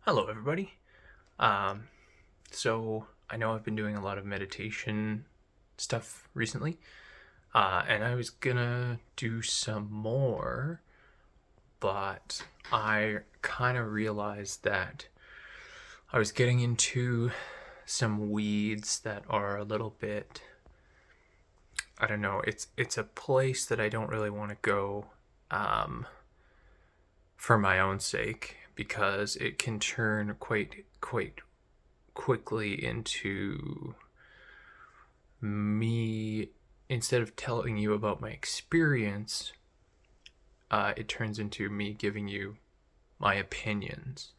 Hello, everybody. Um, so I know I've been doing a lot of meditation stuff recently, and I was gonna do some more, but I kind of realized that I was getting into some weeds that are a little bit, I don't know, it's a place that I don't really want to go, um, for my own sake because it can turn quite quickly into me, instead of telling you about my experience, it turns into me giving you my opinions.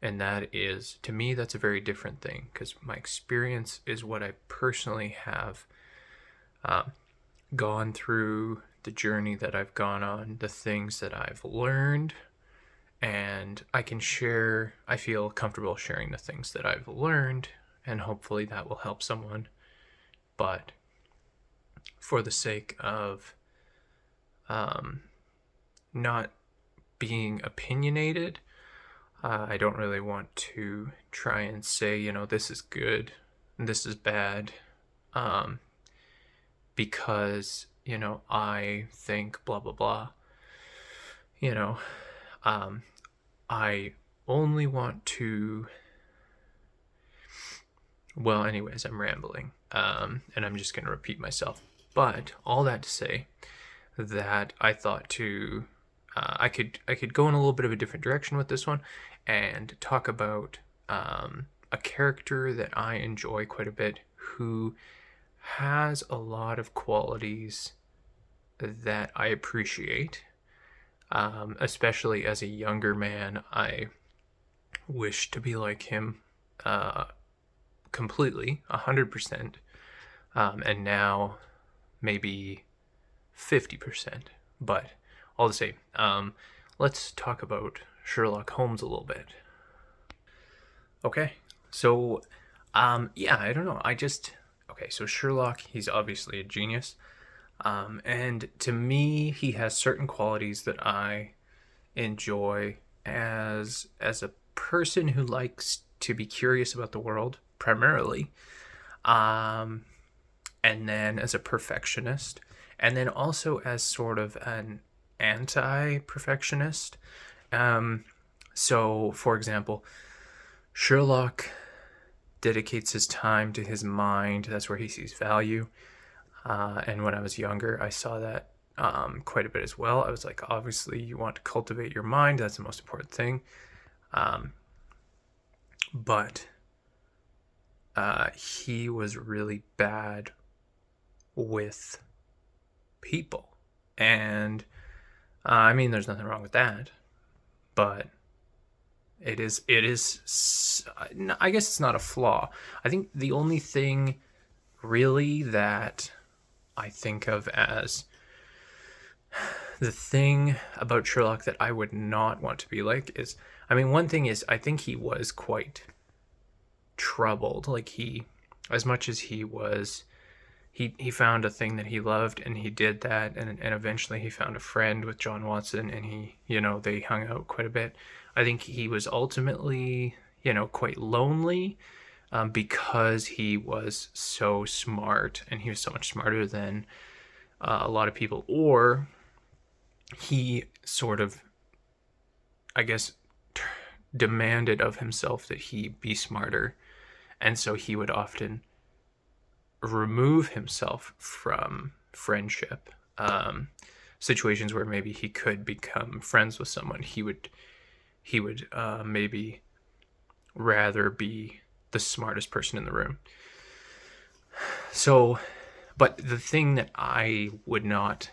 And that is, to me, that's a very different thing because my experience is what I personally have uh, gone through, the journey that I've gone on, the things that I've learned. And I can share, I feel comfortable sharing the things that I've learned, and hopefully that will help someone. But for the sake of um, not being opinionated, I don't really want to try and say, this is good and this is bad, um, because, I think blah, blah, blah. You know, um, I only want to. Well, anyways, I'm rambling, and I'm just going to repeat myself. But all that to say that I thought to I could go in a little bit of a different direction with this one and talk about a character that I enjoy quite a bit who has a lot of qualities that I appreciate. Especially as a younger man, I wish to be like him completely, 100%. And now maybe 50%. But all the same, let's talk about Sherlock Holmes a little bit. Okay, so yeah, I don't know. Okay. So Sherlock, he's obviously a genius, and to me, he has certain qualities that I enjoy as a person who likes to be curious about the world primarily, um, and then as a perfectionist, and then also as sort of an anti-perfectionist. Um, so, for example, Sherlock dedicates his time to his mind. That's where he sees value. And when I was younger, I saw that quite a bit as well. I was like, obviously, you want to cultivate your mind. That's the most important thing. Um, but he was really bad with people. And I mean, there's nothing wrong with that. But it is, I guess it's not a flaw. I think the only thing really that I think of as the thing about Sherlock that I would not want to be like is, I mean, one thing is I think he was quite troubled. Like as much as he was, he found a thing that he loved and he did that, and eventually he found a friend with John Watson, and they hung out quite a bit. I think he was ultimately, quite lonely, because he was so smart and he was so much smarter than a lot of people, or he sort of, I guess, demanded of himself that he be smarter, and so he would often remove himself from friendship, situations where maybe he could become friends with someone. He would maybe rather be the smartest person in the room. So, but the thing that I would not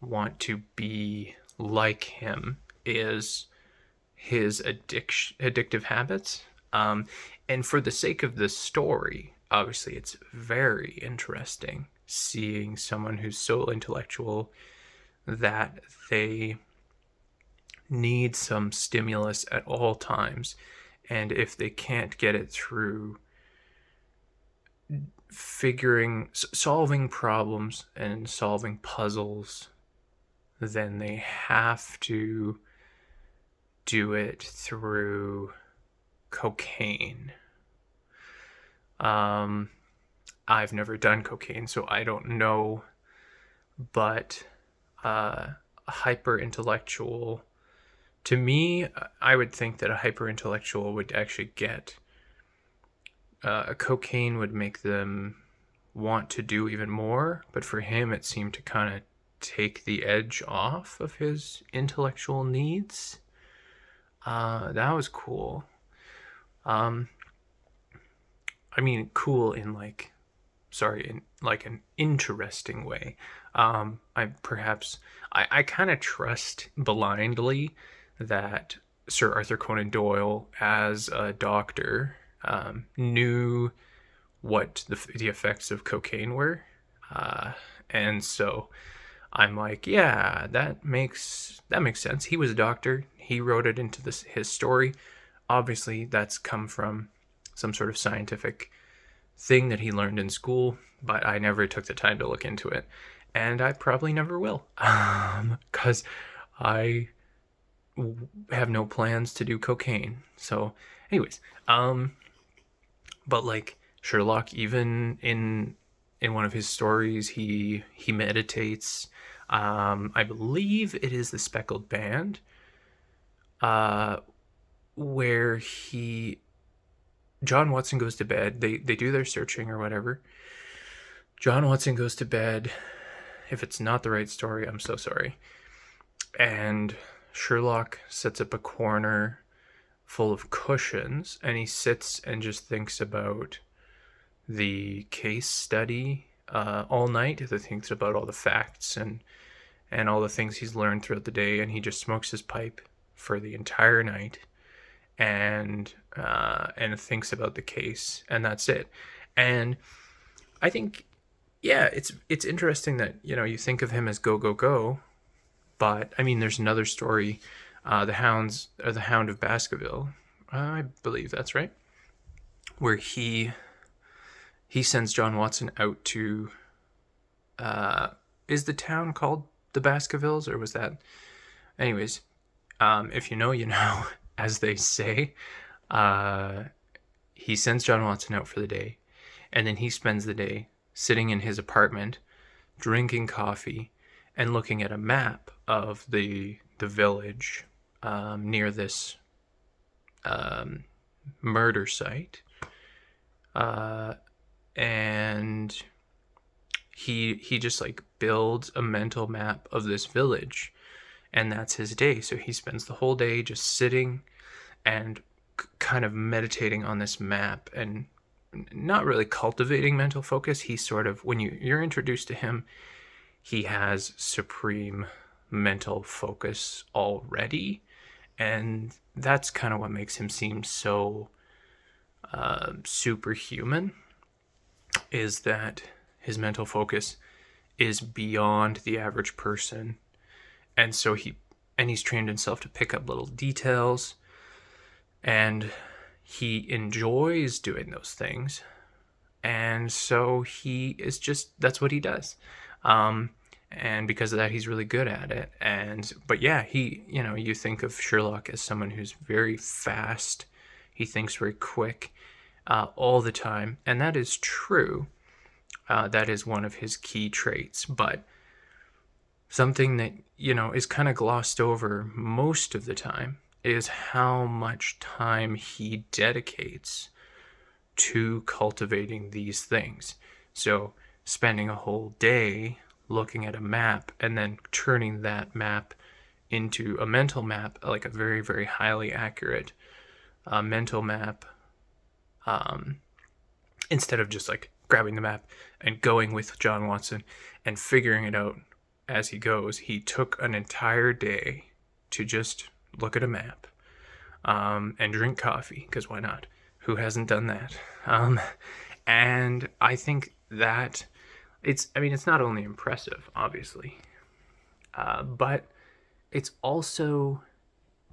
want to be like him is his addictive habits. And for the sake of the story, obviously it's very interesting seeing someone who's so intellectual that they need some stimulus at all times. And if they can't get it through solving problems and solving puzzles, then they have to do it through cocaine. I've never done cocaine, so I don't know, but a hyper intellectual, to me, I would think that a hyper intellectual would actually get cocaine would make them want to do even more, but for him, it seemed to kind of take the edge off of his intellectual needs. That was cool. I mean, cool in like, sorry, in like an interesting way. I kind of trust blindly that Sir Arthur Conan Doyle, as a doctor, knew what the effects of cocaine were, and so I'm like, yeah, that makes sense. He was a doctor. He wrote it into his story. Obviously, that's come from some sort of scientific thing that he learned in school, but I never took the time to look into it, and I probably never will, because I have no plans to do cocaine. So, anyways, but like Sherlock, even in one of his stories, he meditates. I believe it is the Speckled Band, where John Watson goes to bed. They do their searching or whatever. John Watson goes to bed. If it's not the right story, I'm so sorry. And Sherlock sets up a corner full of cushions, and he sits and just thinks about the case study all night. He thinks about all the facts and all the things he's learned throughout the day, and he just smokes his pipe for the entire night and thinks about the case, and that's it. And I think, yeah, it's interesting that, you know, you think of him as go go go, but I mean, there's another story, the Hound of Baskerville, I believe that's right, where he sends John Watson out to, is the town called the Baskervilles, or was that, anyways, if you know, you know, as they say. He sends John Watson out for the day, and then he spends the day sitting in his apartment, drinking coffee, and looking at a map of the village near this murder site. And he just like builds a mental map of this village, and that's his day. So he spends the whole day just sitting and kind of meditating on this map and not really cultivating mental focus. He sort of, when you're introduced to him, he has supreme mental focus already, and that's kind of what makes him seem so superhuman, is that his mental focus is beyond the average person. And so he's trained himself to pick up little details, and he enjoys doing those things. And so that's what he does. And because of that, he's really good at it. But yeah, you think of Sherlock as someone who's very fast. He thinks very quick, all the time. And that is true. That is one of his key traits. But something that, is kind of glossed over most of the time is how much time he dedicates to cultivating these things. So spending a whole day looking at a map and then turning that map into a mental map, like a very, very highly accurate mental map, instead of just like grabbing the map and going with John Watson and figuring it out as he goes. He took an entire day to just look at a map and drink coffee, because why not? Who hasn't done that? And I think that it's not only impressive, obviously, but it's also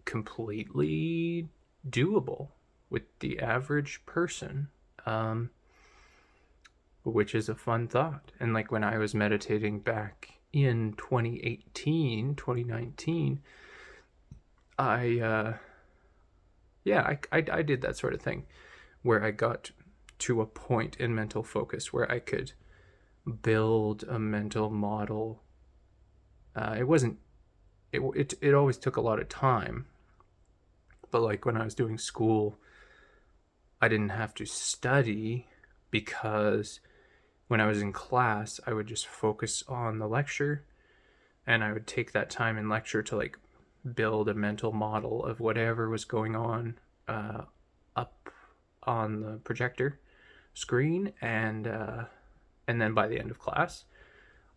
completely doable with the average person, which is a fun thought. And like when I was meditating back in 2019, Yeah, I did that sort of thing where I got to a point in mental focus where I could build a mental model. It wasn't, it always took a lot of time, but like when I was doing school, I didn't have to study because when I was in class, I would just focus on the lecture and I would take that time in lecture to like build a mental model of whatever was going on uh, up on the projector screen, and then by the end of class,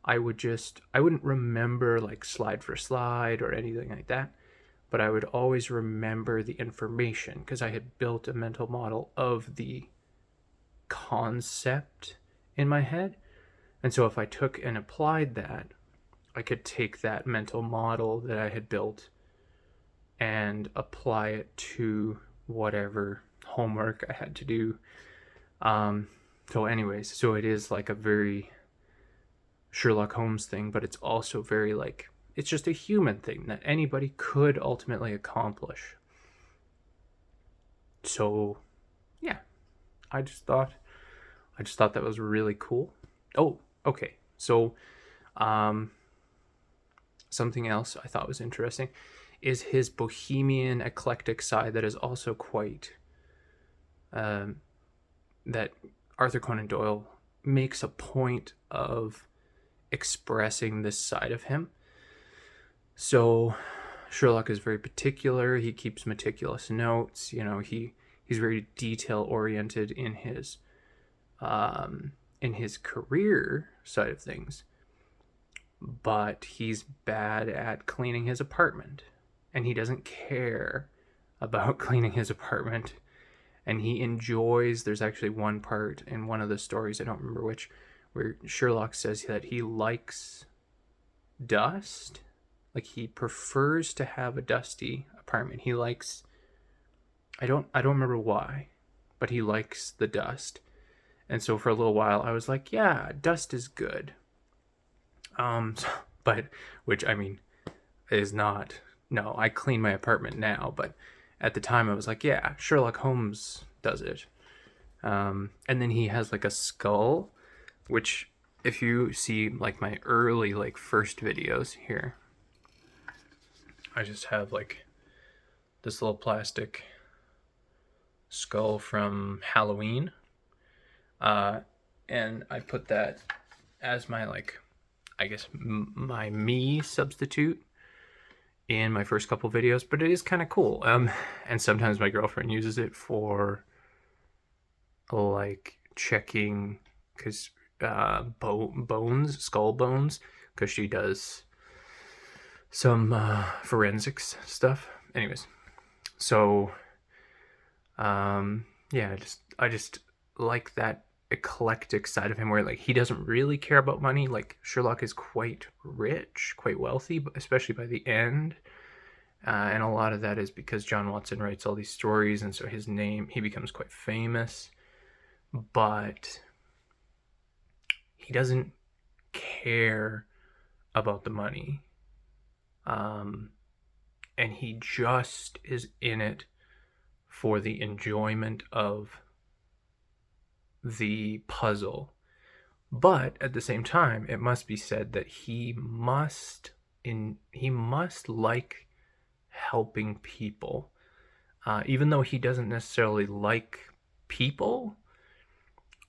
I wouldn't remember like slide for slide or anything like that, but I would always remember the information because I had built a mental model of the concept in my head. And so if I took and applied that, I could take that mental model that I had built and apply it to whatever homework I had to do. Um, anyways, so it is like a very Sherlock Holmes thing, but it's also very like, it's just a human thing that anybody could ultimately accomplish. So, yeah, I just thought that was really cool. Oh, okay. So, um, something else I thought was interesting is his bohemian eclectic side that is also quite um, that Arthur Conan Doyle makes a point of expressing this side of him. So Sherlock is very particular. He keeps meticulous notes. You know, he's very detail oriented in his career side of things, but he's bad at cleaning his apartment, and he doesn't care about cleaning his apartment. And he enjoys. There's actually one part in one of the stories, I don't remember which, where Sherlock says that he likes dust. Like he prefers to have a dusty apartment. He likes, I don't remember why, but he likes the dust. And so for a little while I was like, yeah, dust is good. But which I mean is not, no, I clean my apartment now, but at the time I was like, yeah, Sherlock Holmes does it. And then he has like a skull, which if you see like my early like first videos here, I just have like this little plastic skull from Halloween. Uh, and I put that as my like, I guess my me substitute in my first couple videos, but it is kind of cool. And sometimes my girlfriend uses it for like checking because bones, skull bones, because she does some forensics stuff. Anyways, so yeah, I just like that eclectic side of him where like he doesn't really care about money. Like Sherlock is quite rich, quite wealthy, especially by the end. And a lot of that is because John Watson writes all these stories, and so his name, he becomes quite famous. But he doesn't care about the money. Um, and he just is in it for the enjoyment of the puzzle. But at the same time, it must be said that he must like helping people, even though he doesn't necessarily like people.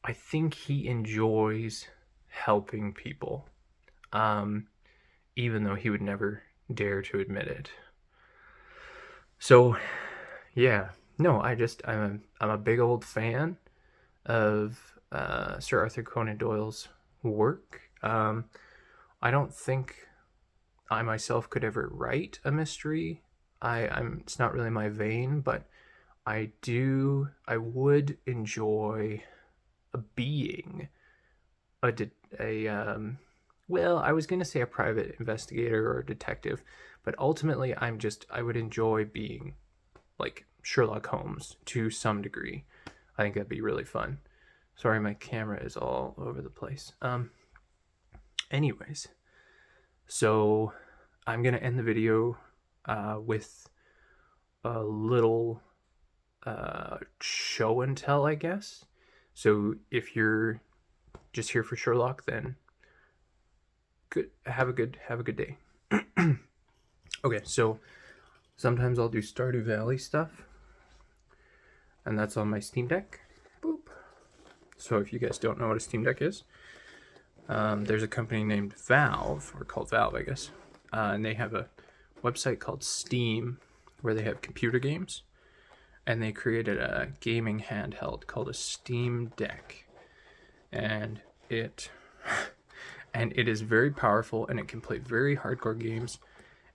I think he enjoys helping people, um, even though he would never dare to admit it. So yeah, no, I'm a big old fan of Sir Arthur Conan Doyle's work. I don't think I myself could ever write a mystery. I'm it's not really my vein, but I would enjoy being a a well, I was going to say a private investigator or a detective, but ultimately I would enjoy being like Sherlock Holmes to some degree. I think that'd be really fun. Sorry, my camera is all over the place. Anyways, so I'm gonna end the video with a little show and tell, I guess. So if you're just here for Sherlock, then good. Have a good day. Okay, so sometimes I'll do Stardew Valley stuff, and that's on my Steam Deck. Boop. So if you guys don't know what a Steam Deck is, there's a company named Valve, or called Valve, I guess, and they have a website called Steam where they have computer games, and they created a gaming handheld called a Steam Deck, and it is very powerful, and it can play very hardcore games,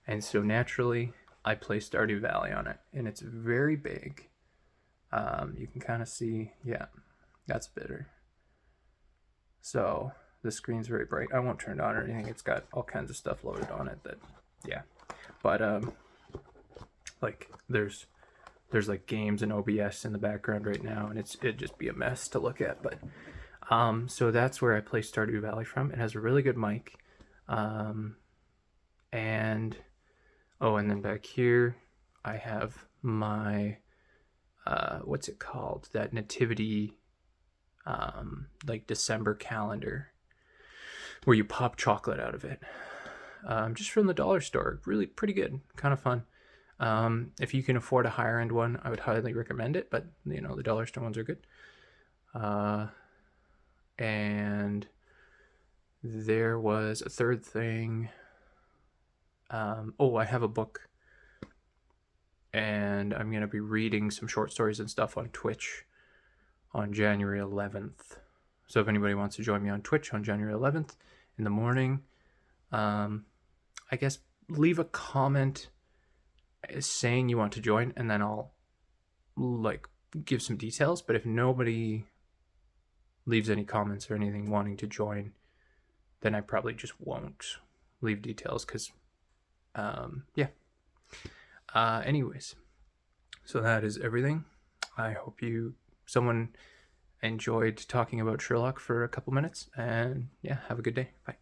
and so naturally I play Stardew Valley on it, and it's very big. You can kind of see, yeah, that's bitter. So the screen's very bright. I won't turn it on or anything. It's got all kinds of stuff loaded on it that, yeah. But like there's like games and OBS in the background right now, and it'd just be a mess to look at. But so that's where I play Stardew Valley from. It has a really good mic, and oh, and then back here I have my what's it called? That nativity, like December calendar, where you pop chocolate out of it, just from the dollar store. Really pretty good, kind of fun. If you can afford a higher end one, I would highly recommend it, but you know, the dollar store ones are good. And there was a third thing. Oh, I have a book, and I'm going to be reading some short stories and stuff on Twitch on January 11th. So if anybody wants to join me on Twitch on January 11th in the morning, I guess leave a comment saying you want to join, and then I'll like give some details. But if nobody leaves any comments or anything wanting to join, then I probably just won't leave details, because yeah. Anyways, so that is everything. I hope someone enjoyed talking about Sherlock for a couple minutes, and yeah, have a good day. Bye.